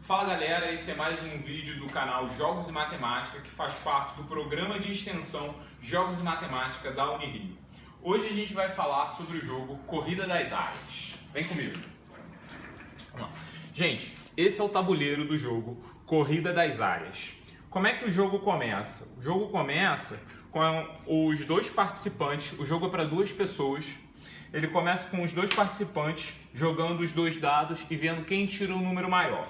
Fala galera, esse é mais um vídeo do canal Jogos e Matemática, que faz parte do programa de extensão Jogos e Matemática da Unirio. Hoje a gente vai falar sobre o jogo Corrida das Áreas. Vem comigo. Vamos lá. Gente, esse é o tabuleiro do jogo Corrida das Áreas. Como é que o jogo começa? O jogo começa com os dois participantes, o jogo é para duas pessoas. Ele começa com os dois participantes jogando os dois dados e vendo quem tira o número maior.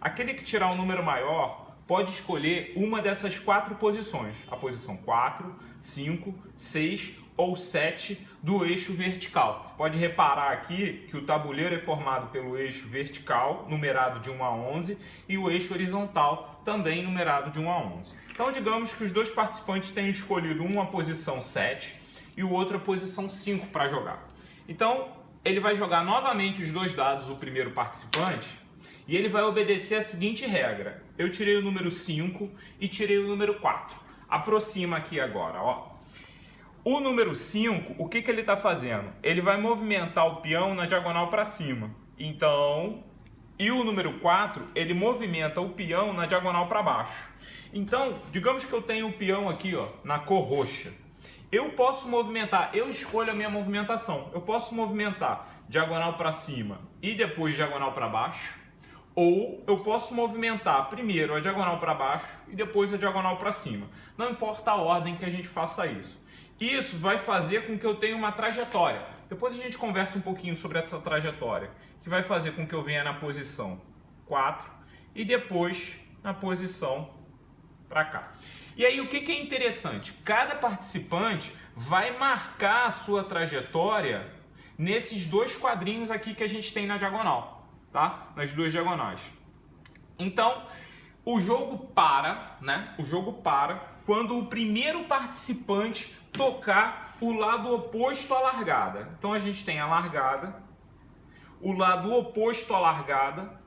Aquele que tirar o número maior pode escolher uma dessas quatro posições, a posição 4, 5, 6 ou 7 do eixo vertical. Você pode reparar aqui que o tabuleiro é formado pelo eixo vertical, numerado de 1 a 11, e o eixo horizontal, também numerado de 1 a 11. Então, digamos que os dois participantes tenham escolhido uma posição 7 e o outro a posição 5 para jogar. Então, ele vai jogar novamente os dois dados, o primeiro participante, e ele vai obedecer a seguinte regra. Eu tirei o número 5 e tirei o número 4. Aproxima aqui agora, ó. O número 5, o que ele está fazendo? Ele vai movimentar o peão na diagonal para cima. Então, e o número 4, ele movimenta o peão na diagonal para baixo. Então, digamos que eu tenho o peão aqui, ó, na cor roxa. Eu posso movimentar, eu escolho a minha movimentação. Eu posso movimentar diagonal para cima e depois diagonal para baixo. Ou eu posso movimentar primeiro a diagonal para baixo e depois a diagonal para cima. Não importa a ordem que a gente faça isso. Isso vai fazer com que eu tenha uma trajetória. Depois a gente conversa um pouquinho sobre essa trajetória, que vai fazer com que eu venha na posição 4 e depois na posição para cá. E aí o que é interessante? Cada participante vai marcar a sua trajetória nesses dois quadrinhos aqui que a gente tem na diagonal. Tá? Nas duas diagonais. Então, o jogo para, né? O jogo para quando o primeiro participante tocar o lado oposto à largada. Então, a gente tem a largada, o lado oposto à largada.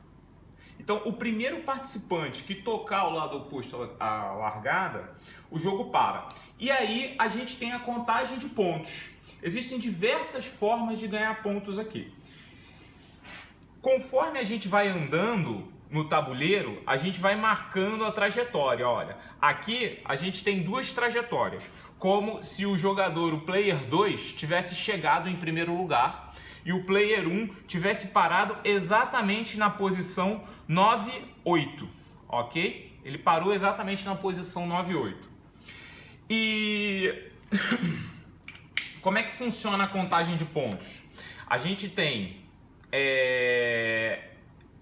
Então, o primeiro participante que tocar o lado oposto à largada, o jogo para. E aí, a gente tem a contagem de pontos. Existem diversas formas de ganhar pontos aqui. Conforme a gente vai andando no tabuleiro, a gente vai marcando a trajetória. Olha, aqui a gente tem duas trajetórias, como se o jogador, o player 2, tivesse chegado em primeiro lugar e o player 1 tivesse parado exatamente na posição 9,8, ok? Ele parou exatamente na posição 9,8. E como é que funciona a contagem de pontos? A gente tem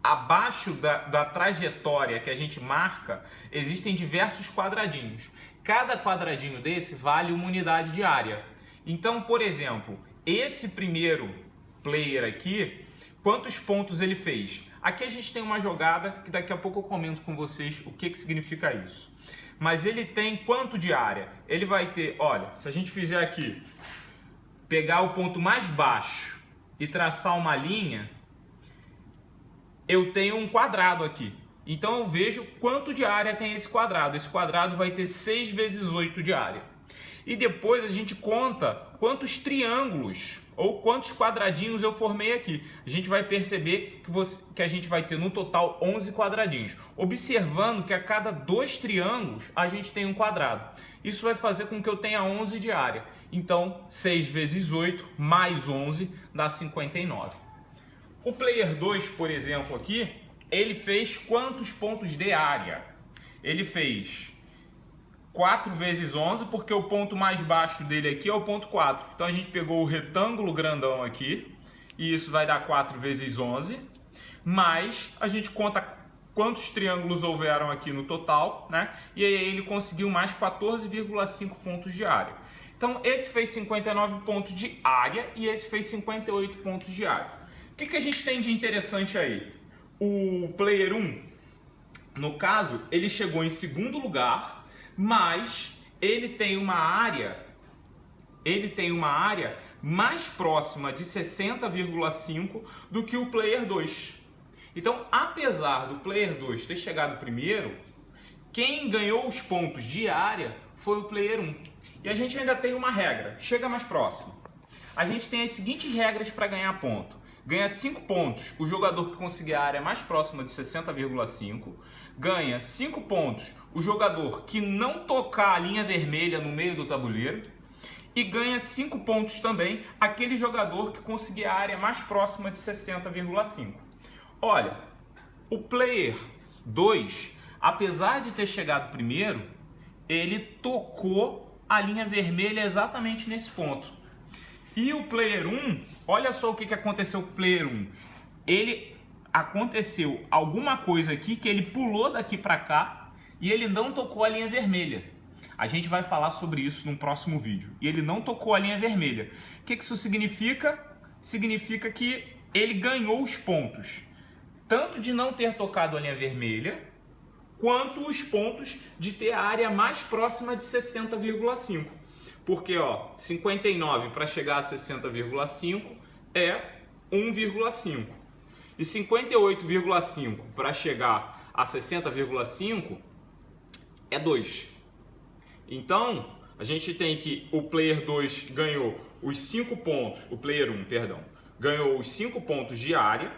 abaixo da trajetória que a gente marca, existem diversos quadradinhos. Cada quadradinho desse vale uma unidade de área. Então, por exemplo, esse primeiro player aqui, quantos pontos ele fez? Aqui a gente tem uma jogada que daqui a pouco eu comento com vocês o que significa isso. Mas ele tem quanto de área? Ele vai ter, olha, se a gente fizer aqui, pegar o ponto mais baixo e traçar uma linha, eu tenho um quadrado aqui. Então eu vejo quanto de área tem esse quadrado. Esse quadrado vai ter 6 vezes 8 de área. E depois a gente conta quantos triângulos ou quantos quadradinhos eu formei aqui. A gente vai perceber que a gente vai ter no total 11 quadradinhos. Observando que a cada 2 triângulos a gente tem um quadrado. Isso vai fazer com que eu tenha 11 de área. Então, 6 vezes 8 mais 11 dá 59. O player 2, por exemplo, aqui, ele fez quantos pontos de área? Ele fez 4 vezes 11, porque o ponto mais baixo dele aqui é o ponto 4. Então, a gente pegou o retângulo grandão aqui, e isso vai dar 4 vezes 11, mas a gente conta quantos triângulos houveram aqui no total, né? E aí ele conseguiu mais 14,5 pontos de área. Então, esse fez 59 pontos de área e esse fez 58 pontos de área. O que a gente tem de interessante aí? O player 1, no caso, ele chegou em segundo lugar, mas ele tem uma área mais próxima de 60,5 do que o player 2. Então, apesar do player 2 ter chegado primeiro, quem ganhou os pontos de área foi o player 1. E a gente ainda tem uma regra, chega mais próximo. A gente tem as seguintes regras para ganhar ponto. ganha 5 pontos o jogador que conseguir a área mais próxima de 60,5, ganha 5 pontos o jogador que não tocar a linha vermelha no meio do tabuleiro e ganha 5 pontos também aquele jogador que conseguir a área mais próxima de 60,5. Olha, o player 2, apesar de ter chegado primeiro, ele tocou a linha vermelha exatamente nesse ponto. E o player 1, olha só o que aconteceu com o player 1. Aconteceu alguma coisa aqui que ele pulou daqui para cá e ele não tocou a linha vermelha. A gente vai falar sobre isso no próximo vídeo. E ele não tocou a linha vermelha. O que isso significa? Significa que ele ganhou os pontos, tanto de não ter tocado a linha vermelha, quanto os pontos de ter a área mais próxima de 60,5. Porque, 59 para chegar a 60,5 é 1,5. E 58,5 para chegar a 60,5 é 2. Então, a gente tem que o player 2 ganhou os 5 pontos, o player 1, perdão, ganhou os 5 pontos de área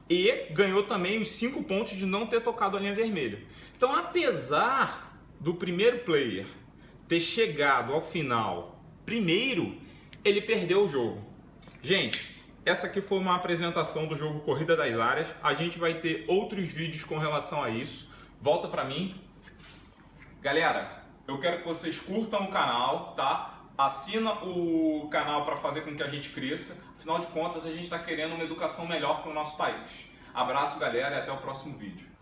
e ganhou também os 5 pontos de não ter tocado a linha vermelha. Então, apesar do primeiro player ter chegado ao final primeiro, ele perdeu o jogo. Gente, essa aqui foi uma apresentação do jogo Corrida das Áreas. A gente vai ter outros vídeos com relação a isso. Volta pra mim. Galera, eu quero que vocês curtam o canal, tá? Assina o canal para fazer com que a gente cresça. Afinal de contas, a gente está querendo uma educação melhor para o nosso país. Abraço, galera, e até o próximo vídeo.